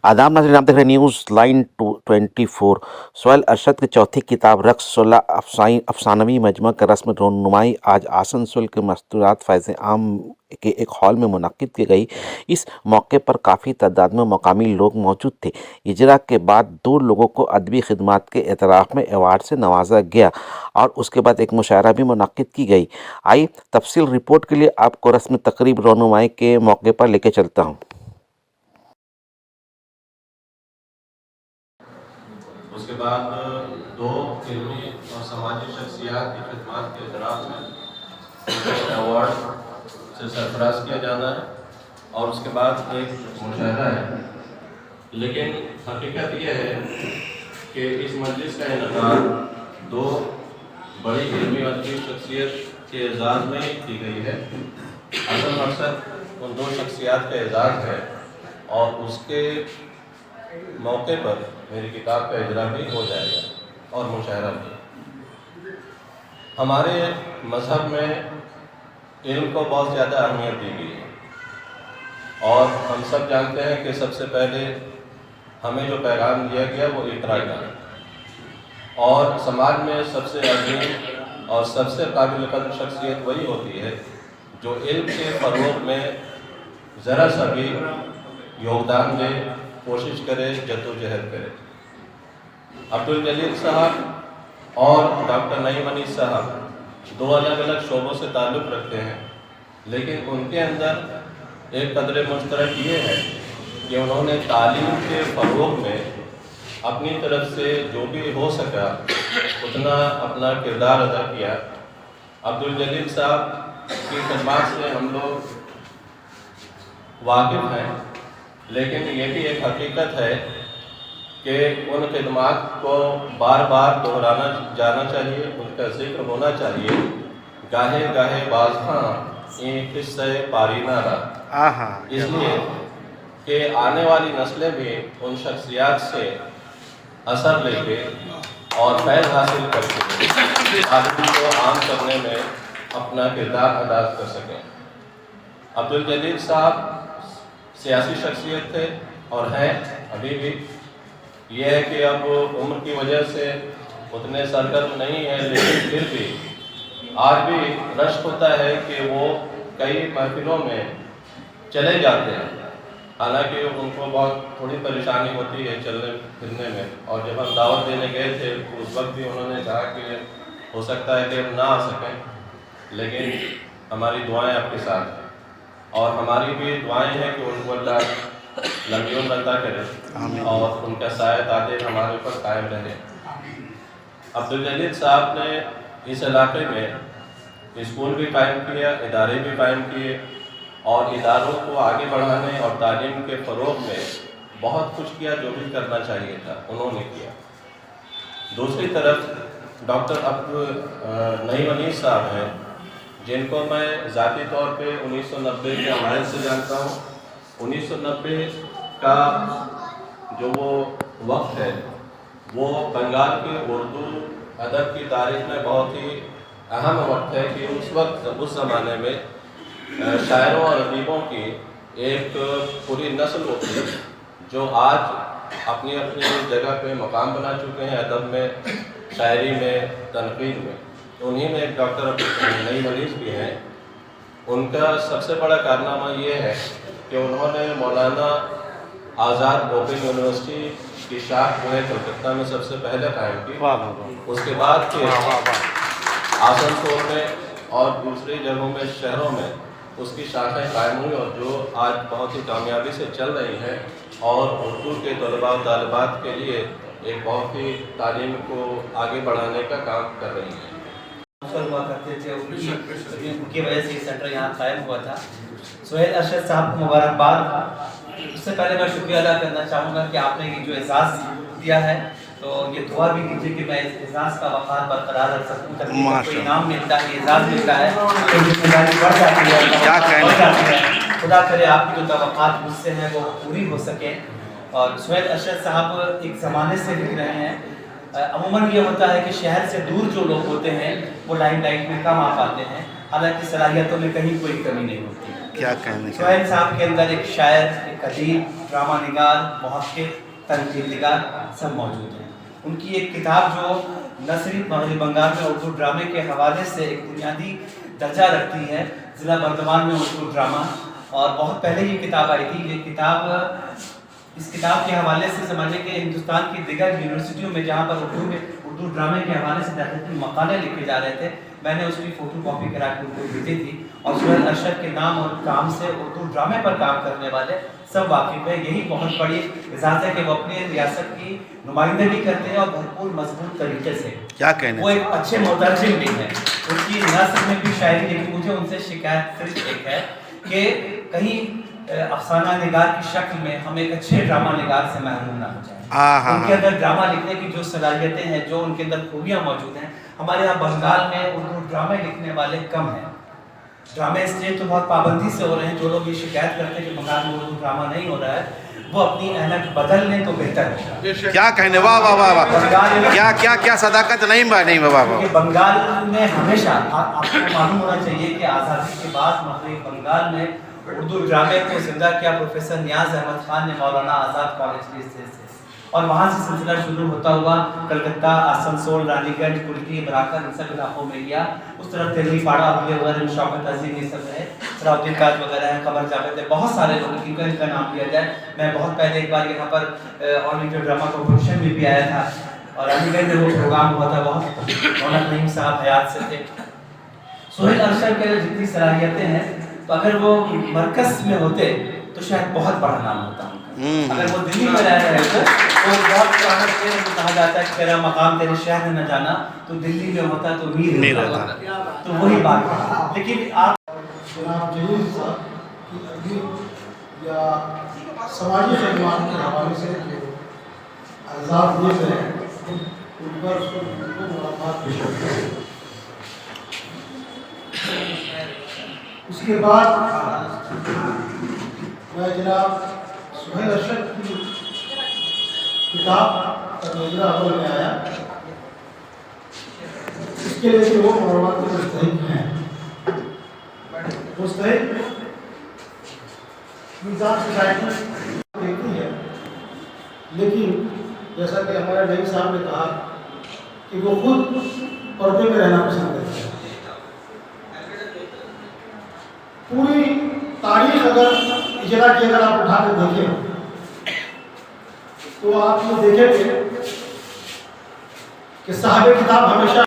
आदाब नाज़रीन, आप देख रहे हैं न्यूज़ लाइन 24। सोहेल अरशद की चौथी किताब रक्स 16 अफसानवी मजमा का रस्म रोनुमाई आज आसनसोल के मस्तूरात फ़ैज़ आम के एक हॉल में मुनक़्क़िद की गई। इस मौके पर काफ़ी तादाद में मकामी लोग मौजूद थे। इजरा के बाद 2 लोगों को अदबी खिदमात के एतराफ़ में एवार्ड से नवाजा गया और उसके बाद एक मुशायरा भी मुनक़्क़िद की गई। आइए तफसील रिपोर्ट के लिए आपको रस्म तकरीब रोनुमाई के मौके पर लेके चलता हूँ। उसके बाद 2 इल्मी और समाजी शख्सियात की खिदमत के एतराफ़ में अवार्ड से सरफराज किया जाना है और उसके बाद एक मुशायरा है। लेकिन हकीकत यह है कि इस मजलिस का इनेकाद 2 बड़ी इल्मी और अदबी शख्सियत के एजाज़ में की गई है। असल मकसद उन 2 शख्सियात का एजाज़ है और उसके मौके पर मेरी किताब का इजरा भी हो जाएगा और मुशायरा भी। हमारे मज़हब में इल्म को बहुत ज़्यादा अहमियत दी गई है और हम सब जानते हैं कि सबसे पहले हमें जो पैगाम दिया गया वो इक़रा का है और समाज में सबसे अजीम और सबसे काबिल क़द्र शख्सियत वही होती है जो इल्म के फ़रोग़ में ज़रा सा भी योगदान दे, कोशिश करे, जद्दोजहद करे। अब्दुल जलील साहब और डॉक्टर नईम अनीस साहब 2 अलग अलग शोबों से ताल्लुक़ रखते हैं, लेकिन उनके अंदर एक कदर मुश्तरक ये है कि उन्होंने तालीम के फ़रोग़ में अपनी तरफ से जो भी हो सका उतना अपना किरदार अदा किया। अब्दुल जलील साहब की खिदमत से हम लोग वाकिफ़ हैं, लेकिन ये भी एक हकीकत है कि उन खिदमात को बार बार दोहराना जाना चाहिए, उनका ज़िक्र होना चाहिए। गाहे गाहे बाज़ इन किस्से पारीना रहा, इसलिए कि आने वाली नस्लें भी उन शख्सियात से असर लेके और फैज़ हासिल करके आदमी को आम करने में अपना किरदार अदा कर सकें। अब्दुल जलील साहब सियासी शख्सियत थे और हैं अभी भी। ये है कि अब उम्र की वजह से उतने सरगर्म नहीं है, लेकिन फिर भी आज भी रश्क होता है कि वो कई महफिलों में चले जाते हैं। हालांकि उनको बहुत थोड़ी परेशानी होती है चलने फिरने में, और जब हम दावत देने गए थे तो उस वक्त भी उन्होंने कहा कि हो सकता है कि हम ना आ सकें, लेकिन हमारी दुआएं आपके साथ हैं और हमारी भी दुआएं हैं कि उनको अल्लाह लंबी उम्र अता करे और उनका साया तादेर हमारे ऊपर कायम रहे। अब्दुल जलील साहब ने इस इलाके में स्कूल भी कायम किया, इदारे भी कायम किए और इदारों को आगे बढ़ाने और तालीम के फ़रोग़ में बहुत कुछ किया जो भी करना चाहिए था, उन्होंने किया। दूसरी तरफ डॉक्टर नईम अनीस साहब हैं, जिनको मैं ज़ाती तौर पे 1990 के हवाले से जानता हूँ। 1990 का जो वो वक्त है वो बंगाल के उर्दू अदब की तारीख़ में बहुत ही अहम वक्त है कि उस वक्त उस ज़माने में शायरों और अदीबों की एक पूरी नस्ल होती है जो आज अपनी अपनी जगह पे मकाम बना चुके हैं, अदब में, शायरी में, तनक़ीद में। उन्हीं में एक डॉक्टर नईम अनीस भी हैं। उनका सबसे बड़ा कारनामा ये है कि उन्होंने मौलाना आज़ाद ओपन यूनिवर्सिटी की शाख जो है कलकत्ता में सबसे पहले कायम की। उसके बाद के आसनसोल में और दूसरी जगहों में, शहरों में उसकी शाखाएँ कायम हुई और जो आज बहुत ही कामयाबी से चल रही हैं और उर्दू के तलबा और तालिबात के लिए एक बहुत ही तालीम को आगे बढ़ाने का काम कर रही हैं। हुआ करते थे, उनकी वजह से सेंटर यहाँ कायम हुआ था। सोहेल अरशद साहब को मुबारकबाद। उससे पहले मैं शुक्रिया अदा करना चाहूँगा कि आपने ये जो एजाज़ दिया है, तो ये दुआ भी कीजिए कि मैं इस एजाज़ का वक़ार बरकरार रख सकूँ। कभी कोई इनाम मिलता है, एजाज़ मिलता है तो जिम्मेदारी बढ़ जाती है। खुदा करे आपकी जो तवक्कात मुझसे हैं वो पूरी हो सके। और सोहेल अरशद साहब एक ज़माने से लिख रहे हैं। अमूमन ये होता है कि शहर से दूर जो लोग होते हैं वो लाइमलाइट में कम आ पाते हैं, हालांकि सलाहियतों में कहीं कोई कमी नहीं होती। کیا کہنے کا سہیل صاحب کے اندر ایک شاعر، ایک ادیب، ڈرامہ نگار، محقق، تنقید نگار سب موجود ہیں. ان کی ایک کتاب جو نہ صرف مغربی بنگال میں اردو ڈرامے کے حوالے سے ایک بنیادی درجہ رکھتی ہے، ضلع بردمان میں اردو ڈرامہ، اور بہت پہلے یہ کتاب آئی تھی. یہ کتاب اس کتاب کے حوالے سے سمجھیں کہ ہندوستان کی دیگر یونیورسٹیوں میں جہاں پر اردو ڈرامے کے حوالے سے تحقیقی مقالے لکھے جا رہے تھے، میں نے اس کی فوٹو کاپی کرا کے ان کو بھیجی تھی. اور سہیل ارشد کے نام اور کام سے اردو ڈرامے پر کام کرنے والے سب واقف ہیں. یہی بہت بڑی اعزاز ہے کہ وہ اپنی ریاست کی نمائندگی کرتے ہیں اور بھرپور مضبوط طریقے سے. کیا کہنے وہ ایک اچھے مترجم بھی ہیں. ان کی نثر میں بھی شاعری لکھی. مجھے ان سے شکایت صرف ایک ہے کہ کہیں افسانہ نگار کی شکل میں ہم ایک اچھے ڈرامہ نگار سے محروم نہ ہو جائیں. ان کے اندر ڈرامہ لکھنے کی جو صلاحیتیں ہیں، جو ان کے اندر خوبیاں موجود ہیں، ہمارے یہاں بنگال میں اردو ڈرامے لکھنے والے کم ہیں. ڈرامے اسٹیج تو بہت پابندی سے ہو رہے ہیں. جو لوگ یہ شکایت کرتے ہیں کہ بنگال میں اردو ڈرامہ نہیں ہو رہا ہے، وہ اپنی اہلیت بدل لیں تو بہتر ہوگا. کیا کہنے، واہ واہ واہ واہ، کیا کیا کیا صداقت. نہیں واہ واہ. کہ بنگال میں ہمیشہ آپ کو معلوم ہونا چاہیے کہ آزادی کے بعد مغربی بنگال میں اردو ڈرامے کو زندہ کیا پروفیسر نیاز احمد خان نے مولانا آزاد کالج کے اسٹیج سے، اور وہاں سے سلسلہ شروع ہوتا ہوا کلکتہ، آسنسول، رانی گنج، کلکی، براکر، ان سب علاقوں میں گیا. اس طرح تیلی پاڑا وغیرہ، شوکت عظیم، یہ سب ہے، صلاح الدین کاج وغیرہ ہیں، قمر جاوید ہے، بہت سارے لوگ ان کا نام لیا جائے. میں بہت پہلے ایک بار یہاں پر آل انڈیا ڈرامہ کمپٹیشن میں بھی آیا تھا، اور رانی گنج میں وہ پروگرام ہوا تھا. بہت رونق نعیم صاحب حیات سے تھے. سہیل ارشد کے جتنی صلاحیتیں ہیں، تو اگر وہ مرکز میں ہوتے تو شاید بہت بڑا نام ہوتا. اگر وہ دلی میں رہ رہے تھے تو بہت کہا جاتا ہے کہ تیرا مقام تیرے شہر میں نہ جانا، تو دلی میں ہوتا تو میر ہوتا. تو وہی بات ہے. لیکن آپ جناب جلیل صاحب کی ادبی یا سماجی خدمات کے حوالے سے جو الزام دیے گئے ہیں، ان پر ملاقات پیش کرتے ہیں. اس کے بعد میں جناب سہیل ارشد کی کتاب کا نظرہ اول میں آیا. اس کے لیے کہ وہ معلومات کے مستحق ہیں. مستحق نظام سوسائٹی دیکھتی ہے، لیکن جیسا کہ ہمارے نعیم صاحب نے کہا کہ وہ خود پردے میں رہنا پسند کرتے ہیں. پوری تاریخ اگر اجرا کی اگر آپ اٹھا کے دیکھیں تو آپ یہ دیکھیں گے کہ صاحب کتاب ہمیشہ